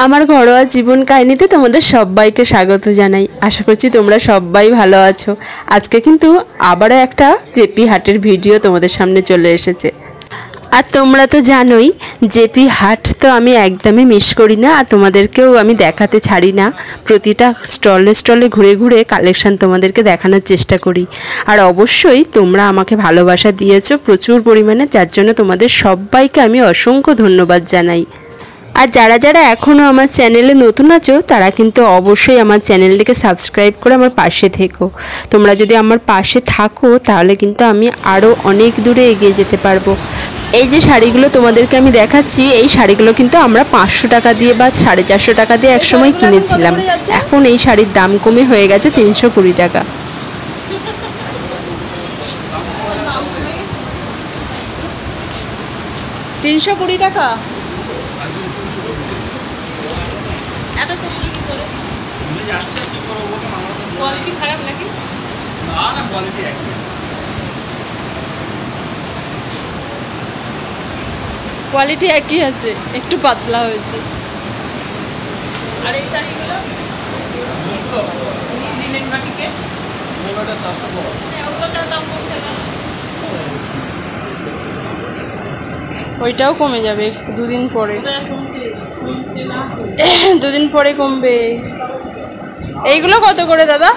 আমার ঘরোয়া জীবন কাহিনীতে তোমাদের সবাইকে স্বাগত জানাই। আশা করছি তোমরা সবাই ভালো আছো। আজকে কিন্তু আবারও একটা জেপি হাটের ভিডিও তোমাদের সামনে চলে এসেছে। আর তোমরা তো জানোই জেপি হাট তো আমি একদমই মিস করি না, আর তোমাদেরকেও আমি দেখাতে ছাড়ি না। প্রতিটা স্টলে স্টলে ঘুরে ঘুরে কালেকশান তোমাদেরকে দেখানোর চেষ্টা করি। আর অবশ্যই তোমরা আমাকে ভালোবাসা দিয়েছো প্রচুর পরিমাণে, যার জন্য তোমাদের সবাইকে আমি অসংখ্য ধন্যবাদ জানাই। আর যারা যারা এখনও আমার চ্যানেলে নতুন আছো তারা কিন্তু অবশ্যই আমার চ্যানেলটিকে সাবস্ক্রাইব করে আমার পাশে থেকো। তোমরা যদি আমার পাশে থাকো তাহলে কিন্তু আমি আরও অনেক দূরে এগিয়ে যেতে পারবো। এই যে শাড়িগুলো তোমাদেরকে আমি দেখাচ্ছি, এই শাড়িগুলো কিন্তু আমরা 500 টাকা দিয়ে বা 450 টাকা দিয়ে একসময় কিনেছিলাম। এখন এই শাড়ির দাম কমে হয়ে গেছে 320 টাকা। 320 টাকা এত কমলে কি করে? কোয়ালিটি খারাপ নাকি? না না, কোয়ালিটি একই আছে। কোয়ালিটি একই আছে, একটু পাতলা হয়েছে। আর এই শাড়িগুলো লিলেন বাটিকে ওটা 410। ওটার দাম কমছে না? ওইটাও কমে যাবে দুদিন পরে, দুদিন পরে কমবে। এইগুলো কত করে দাদা?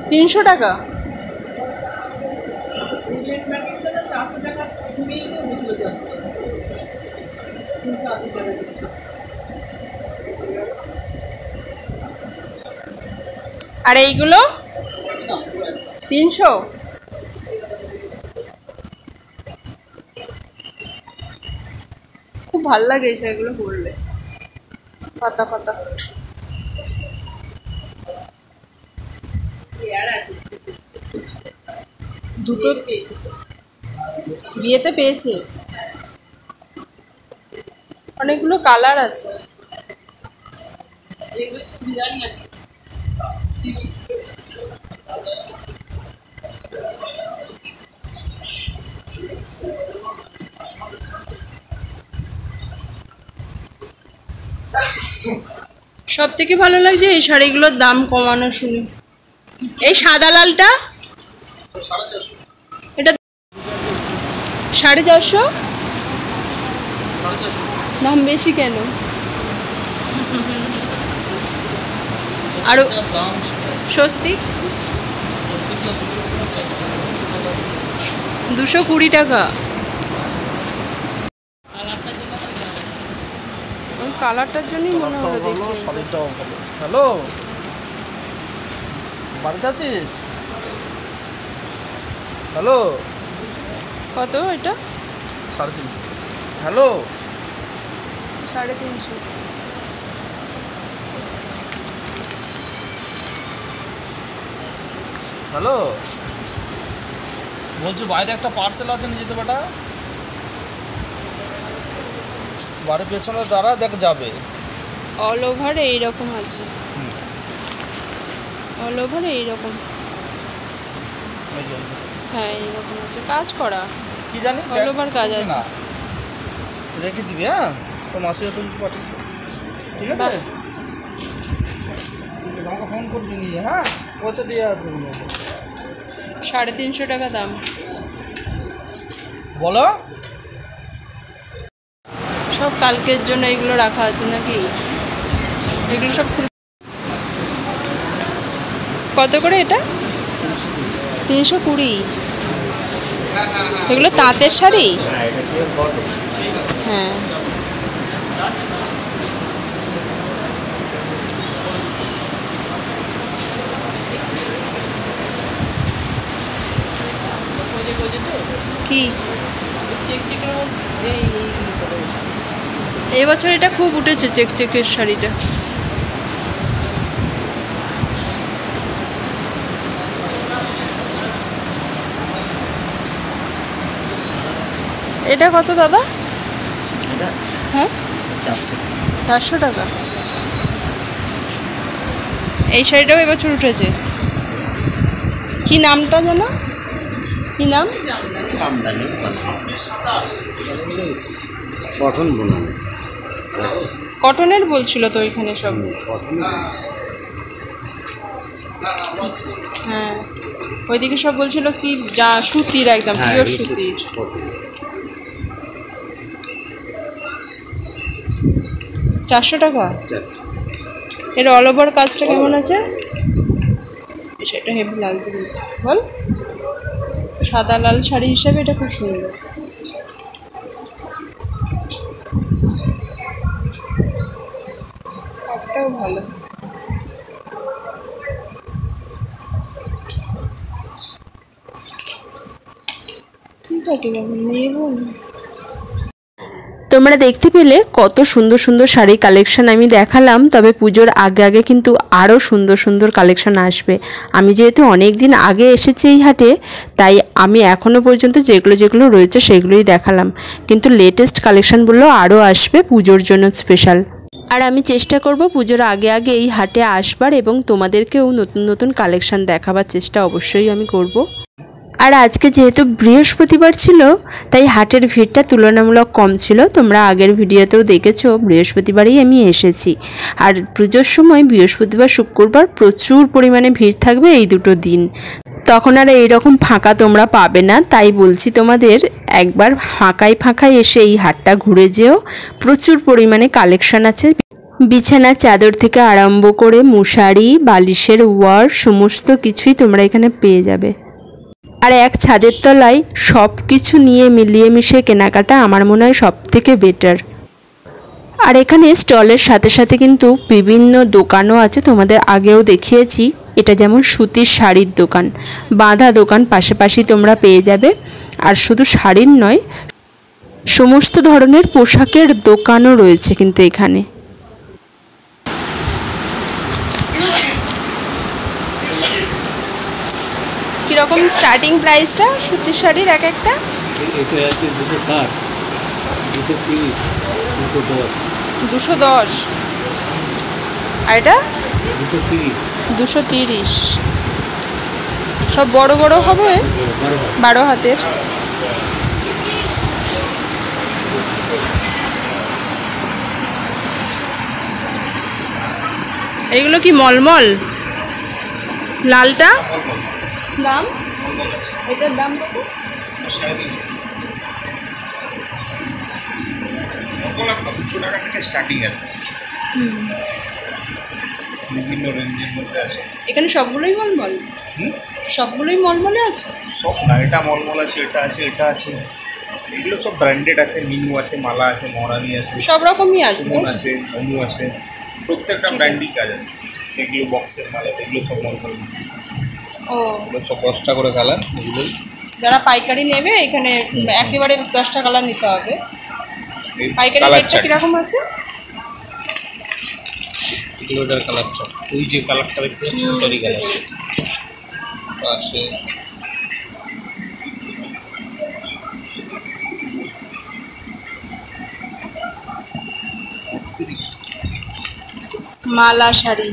300 টাকা। আর এইগুলো 300। খুব ভালো লাগে এই শাড়িগুলো পরলে, পাতা পাতা। দুটো বিয়েতে পেয়েছে, অনেকগুলো কালার আছে। সব থেকে ভালো লাগছে এই শাড়িগুলোর দাম কমানো শুনে। এই সাদা লালটা 450, এটা 450। দাম বেশি কেন? আরো স্বস্তিক 220 টাকা। কালারটার জন্যই মনে হলো দেখি। হ্যালো, বাড়িতে আছিস? হ্যালো, কত এটা? 350। হ্যালো, 350। হ্যালো, বলছি বাইরে একটা পার্সেল আছে, নিয়ে যেতে বেটা। বাড়ির পেছনে দাঁড়া, দেখ যাবে। অল ওভার এইরকম আছে, অল ওভার এইরকম। হ্যাঁ এইরকম আছে, কাজ করা। কি জানি অল ওভার কাজ আছে। রেখে দিবি। হ্যাঁ, তো মাসে তুমি পাঠিয়ে, ঠিক আছে? ঠিক আছে, আমাকে ফোন করবি নিয়ে। হ্যাঁ, পয়সা দিয়ে আছে। 350 টাকা দাম। বলো। সব কালকের জন্য এগুলো রাখা আছে নাকি? এগুলো সব কত করে এটা? 320। এগুলো তাঁতের শাড়ি? হ্যাঁ। কি এই বছর এটা খুব উঠেছে, চেক চেকের শাড়িটা। এটা কত দাদা? হ্যাঁ 400 টাকা। এই শাড়িটাও এবছর উঠেছে। কি নামটা জানো? কি নাম? কটন বোনা। কটনের বলছিল তো ওইখানে সব। হ্যাঁ, ওইদিকে সব বলছিল কি যা সুতির, একদম পিওর সুতির। চারশো টাকা। এর অল ওভার কাজটা কেমন আছে? সেটা হেভি লাগছে বল। সাদা লাল শাড়ি হিসাবে এটা খুব সুন্দর। কাপটাও ভালো। ঠিক আছে, নেব না। তোমরা দেখতে পেলে কত সুন্দর সুন্দর শাড়ি কালেকশন আমি দেখালাম। তবে পুজোর আগে আগে কিন্তু আরও সুন্দর সুন্দর কালেকশন আসবে। আমি যেহেতু অনেক দিন আগে এসেছি এই হাটে, তাই আমি এখনও পর্যন্ত যেগুলো যেগুলো রয়েছে সেগুলোই দেখালাম, কিন্তু লেটেস্ট কালেকশনগুলো আরও আসবে পুজোর জন্য স্পেশাল। আর আমি চেষ্টা করব পুজোর আগে আগে এই হাটে আসবার এবং তোমাদেরকেও নতুন নতুন কালেকশন দেখাবার চেষ্টা অবশ্যই আমি করব। আর আজকে যেহেতু বৃহস্পতিবার ছিল, তাই হাটের ভিড়টা তুলনামূলক কম ছিল। তোমরা আগের ভিডিওতেও দেখেছো বৃহস্পতিবারই আমি এসেছি। আর পুজোর সময় বৃহস্পতিবার শুক্রবার প্রচুর পরিমাণে ভিড় থাকবে এই দুটো দিন, তখন আর এইরকম ফাঁকা তোমরা পাবে না। তাই বলছি তোমাদের একবার ফাঁকায় এসে এই হাটটা ঘুরে যেও। প্রচুর পরিমাণে কালেকশন আছে, বিছানার চাদর থেকে আরম্ভ করে মশারি, বালিশের ওয়ার, সমস্ত কিছুই তোমরা এখানে পেয়ে যাবে। আর এক ছাদের তলায় সব কিছু নিয়ে মিলিয়ে মিশিয়ে কেনাকাটা আমার মনে হয় সব থেকে বেটার। আর এখানে স্টলের সাথে সাথে কিন্তু বিভিন্ন দোকানও আছে, তোমাদের আগেও দেখিয়েছি। এটা যেমন সুতির শাড়ির দোকান, বাঁধা দোকান পাশাপাশি তোমরা পেয়ে যাবে। আর শুধু শাড়ির নয়, সমস্ত ধরনের পোশাকের দোকানও রয়েছে কিন্তু এখানে। কীরকম স্টার্টিং প্রাইসটা সুতির শাড়ির এক একটা? এটা আছে 260, 230, 210, 210। আর এটা 230, 230। সব বড় বড় হবে, 12 হাতের। এইগুলো কি মলমল? লালটা দাম, এটার দাম কত? 200 টাকা থেকে স্টার্টিং আছে, বিভিন্ন রেঞ্জের মধ্যে আছে। এখানে সবগুলোই মলমল? সবগুলোই মলমলে আছে? সব না, এটা মলমল আছে, এটা আছে, এটা আছে। এগুলো সব ব্র্যান্ডেড আছে, মিনু আছে, মালা আছে, মহারানি আছে, সব রকমই আছে। সুমন আছে, অনু আছে, প্রত্যেকটা ব্র্যান্ডই কাজ আছে। এগুলো বক্সের মাল আছে, এগুলো সব মলমল। ও, এগুলো সব 10টা করে কালার। এগুলোই যারা পাইকারি নেবে এখানে একেবারে 10টা কালার নিতে হবে। পাইকারি কালার রেটটা কীরকম আছে? এগুলোটার কালারটা ওই যে কালারটা দেখতে পাচ্ছি ওটারই কালার আছে। মালা শাড়ি,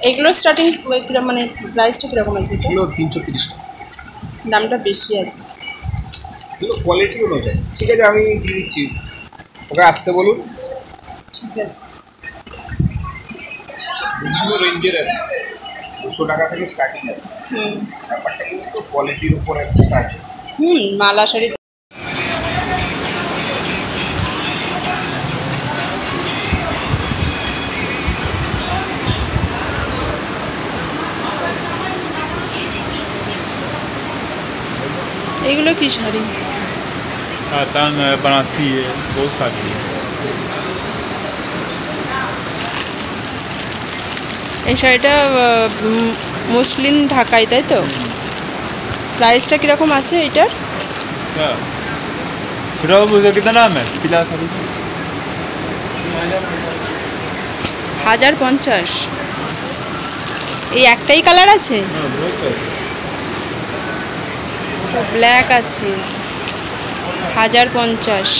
এগুলো স্টার্টিং মানে প্রাইসটা কীরকম আছে? এগুলো 330 টাকা, দামটা বেশি আছে। এগুলো কোয়ালিটি অনুযায়ী। ঠিক আছে, আমি দিয়ে দিচ্ছি, ওকে আসতে বলুন। ঠিক আছে। বিভিন্ন রেঞ্জের আছে, 200 টাকা থেকে স্টার্টিং আছে। ব্যাপারটা কিন্তু কোয়ালিটির উপরে একটা আছে। মালা শাড়ি এগুলো কি শাড়ি? कातान बनारसी है, बहुत सारी है। এই শাড়িটা মুসলিম ঢাকাই, তাই তো? প্রাইসটা কীরকম আছে এটার? इसका फिर उसका कितना नाम है? पीला साड़ी 1050। এই একটাই কালার আছে? ব্ল্যাক আছে, 1050।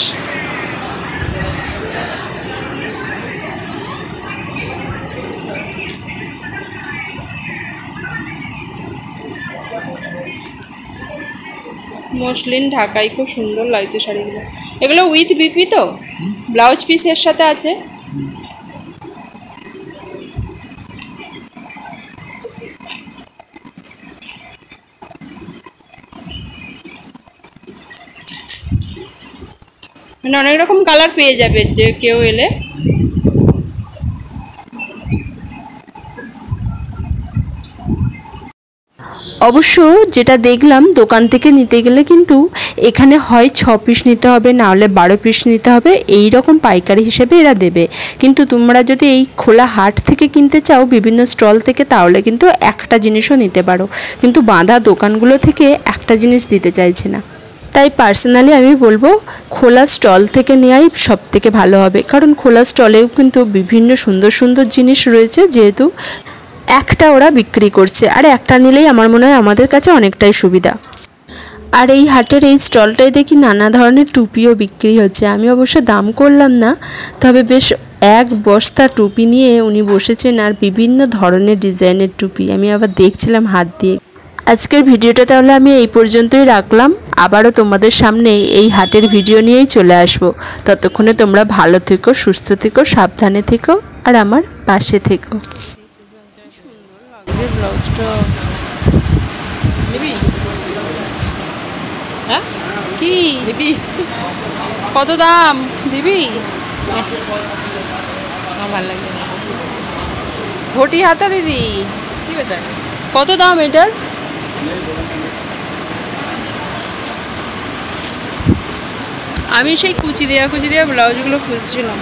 মসলিন ঢাকাই, খুব সুন্দর লাগছে শাড়িগুলো। এগুলো উইথ বিপি তো, ব্লাউজ পিসের সাথে আছে। মানে অনেক রকম কালার পেয়ে যাবে যে কেউ এলে। অবশ্য যেটা দেখলাম দোকান থেকে নিতে গেলে কিন্তু এখানে হয় 6 পিস নিতে হবে, না হলে 12 পিস নিতে হবে, এই রকম পাইকারি হিসেবে এরা দেবে। কিন্তু তোমরা যদি এই খোলা হাট থেকে কিনতে চাও বিভিন্ন স্টল থেকে, তাহলে কিন্তু একটা জিনিসও নিতে পারো, কিন্তু বাঁধা দোকানগুলো থেকে একটা জিনিস দিতে চাইছে না। তাই পার্সোনালি আমি বলবো খোলা স্টল থেকে নেওয়াই সব থেকে ভালো হবে, কারণ খোলা স্টলেও কিন্তু বিভিন্ন সুন্দর সুন্দর জিনিস রয়েছে, যেহেতু একটা ওরা বিক্রি করছে, আর একটা নিলেই আমার মনে হয় আমাদের কাছে অনেকটাই সুবিধা। আর এই হাটের এই স্টলটায় দেখি নানা ধরনের টুপিও বিক্রি হচ্ছে। আমি অবশ্য দাম করলাম না, তবে বেশ এক বস্তা টুপি নিয়ে উনি বসেছেন, আর বিভিন্ন ধরনের ডিজাইনের টুপি আমি আবার দেখছিলাম হাত দিয়ে। আজকের ভিডিওটা তাহলে আমি এই পর্যন্তই রাখলাম, আবারও তোমাদের সামনে এই হাটের ভিডিও নিয়েই চলে আসবো। ততক্ষণে তোমরা ভালো থেকো, সুস্থ থেকো, সাবধানে থেকো, আর আমার পাশে থেকো। ব্লাউজটা নিবি? হ্যাঁ কি নিবি? কত দাম দিবি? আমার ভালো লাগে না। ঘটি হাতা দিবি? কি বেটা, কত দাম এটার? আমি সেই কুচি দেওয়া ব্লাউজগুলো খুঁজছিলাম।